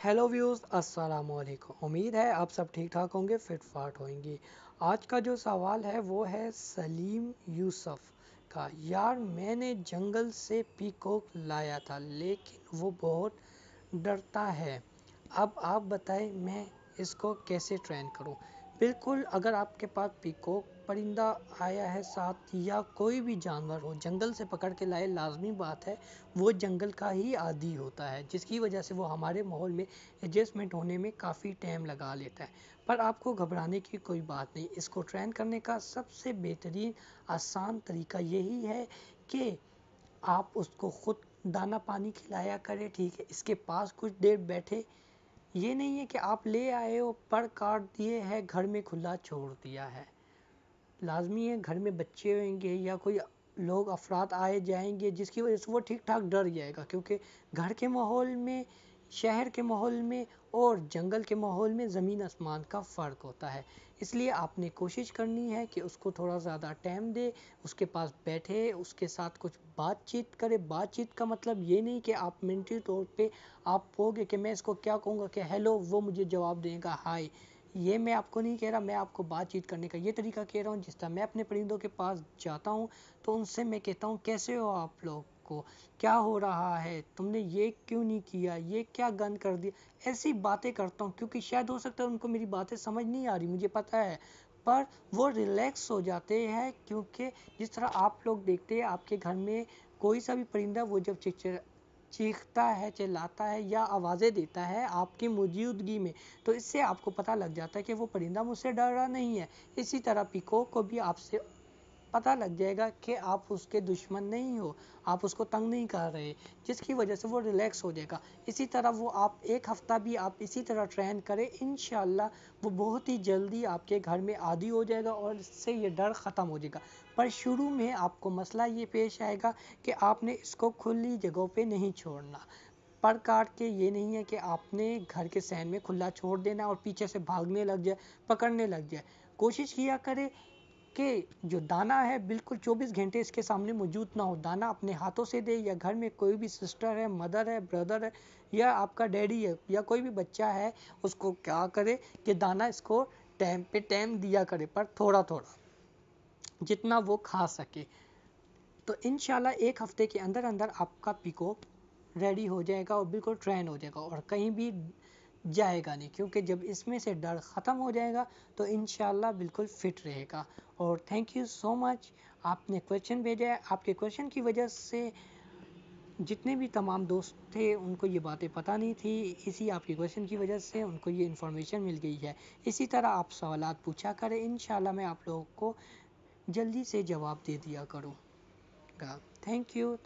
Hello views अस्सलाम वालेकुम। उम्मीद है आप सब ठीक ठाक होंगे, फिट फाट होंगे। आज का जो सवाल है वो है सलीम यूसुफ का। यार मैंने जंगल से पीकॉक लाया था लेकिन वो बहुत डरता है। अब आप बताएं मैं इसको कैसे ट्रेन करूं। बिल्कुल, अगर आपके पास पीकॉक परिंदा आया है साथ या कोई भी जानवर हो, जंगल से पकड़ के लाए, लाजमी बात है वो जंगल का ही आदी होता है, जिसकी वजह से वो हमारे माहौल में एडजस्टमेंट होने में काफ़ी टाइम लगा लेता है। पर आपको घबराने की कोई बात नहीं। इसको ट्रेन करने का सबसे बेहतरीन आसान तरीका यही है कि आप उसको खुद दाना पानी खिलाया करें, ठीक है। इसके पास कुछ देर बैठे। ये नहीं है कि आप ले आए हो, पर काट दिए है, घर में खुला छोड़ दिया है। लाजमी है घर में बच्चे होंगे या कोई लोग अफराद आए जाएंगे, जिसकी वजह से वो ठीक ठाक डर जाएगा, क्योंकि घर के माहौल में, शहर के माहौल में और जंगल के माहौल में ज़मीन आसमान का फ़र्क होता है। इसलिए आपने कोशिश करनी है कि उसको थोड़ा ज़्यादा टाइम दे, उसके पास बैठे, उसके साथ कुछ बातचीत करे। बातचीत का मतलब ये नहीं कि आप मिनटी तौर पे आप कहोगे कि मैं इसको क्या कहूँगा कि हेलो, वो मुझे जवाब देगा हाय। ये मैं आपको नहीं कह रहा, मैं आपको बातचीत करने का ये तरीका कह रहा हूँ। जिस तरह मैं अपने परिंदों के पास जाता हूँ तो उनसे मैं कहता हूँ कैसे हो आप लोग को, क्या हो रहा है, तुमने ये क्यों नहीं किया, ये क्या गंद कर दिया। ऐसी बातें करता हूँ, क्योंकि शायद हो सकता है उनको मेरी बातें समझ नहीं आ रही, मुझे पता है, पर वो रिलैक्स हो जाते हैं। क्योंकि जिस तरह आप लोग देखते हैं आपके घर में कोई सा भी परिंदा, वो जब चीखता है, चिल्लाता है या आवाज़ें देता है आपकी मौजूदगी में, तो इससे आपको पता लग जाता है कि वो परिंदा मुझसे डर रहा नहीं है। इसी तरह पीकॉक को भी आपसे पता लग जाएगा कि आप उसके दुश्मन नहीं हो, आप उसको तंग नहीं कर रहे, जिसकी वजह से वो रिलैक्स हो जाएगा। इसी तरह वो आप एक हफ़्ता भी आप इसी तरह ट्रेन करें, इंशाल्लाह वो बहुत ही जल्दी आपके घर में आदी हो जाएगा और इससे ये डर ख़त्म हो जाएगा। पर शुरू में आपको मसला ये पेश आएगा कि आपने इसको खुली जगहों पे नहीं छोड़ना। पर काट के ये नहीं है कि आपने घर के सहन में खुला छोड़ देना और पीछे से भागने लग जाए, पकड़ने लग जाए। कोशिश किया करे कि जो दाना है बिल्कुल 24 घंटे इसके सामने मौजूद ना हो। दाना अपने हाथों से दे, या घर में कोई भी सिस्टर है, मदर है, ब्रदर है, या आपका डैडी है, या कोई भी बच्चा है, उसको क्या करे कि दाना इसको टाइम पे टाइम दिया करे, पर थोड़ा थोड़ा जितना वो खा सके। तो इंशाल्लाह एक हफ्ते के अंदर अंदर आपका पीकॉक रेडी हो जाएगा और बिल्कुल ट्रेन हो जाएगा और कहीं भी जाएगा नहीं, क्योंकि जब इसमें से डर ख़त्म हो जाएगा तो इंशाल्लाह बिल्कुल फिट रहेगा। और थैंक यू सो मच, आपने क्वेश्चन भेजा है। आपके क्वेश्चन की वजह से जितने भी तमाम दोस्त थे उनको ये बातें पता नहीं थी, इसी आपके क्वेश्चन की वजह से उनको ये इन्फॉर्मेशन मिल गई है। इसी तरह आप सवालात पूछा करें, इंशाल्लाह मैं आप लोगों को जल्दी से जवाब दे दिया करूँगा। Thank you.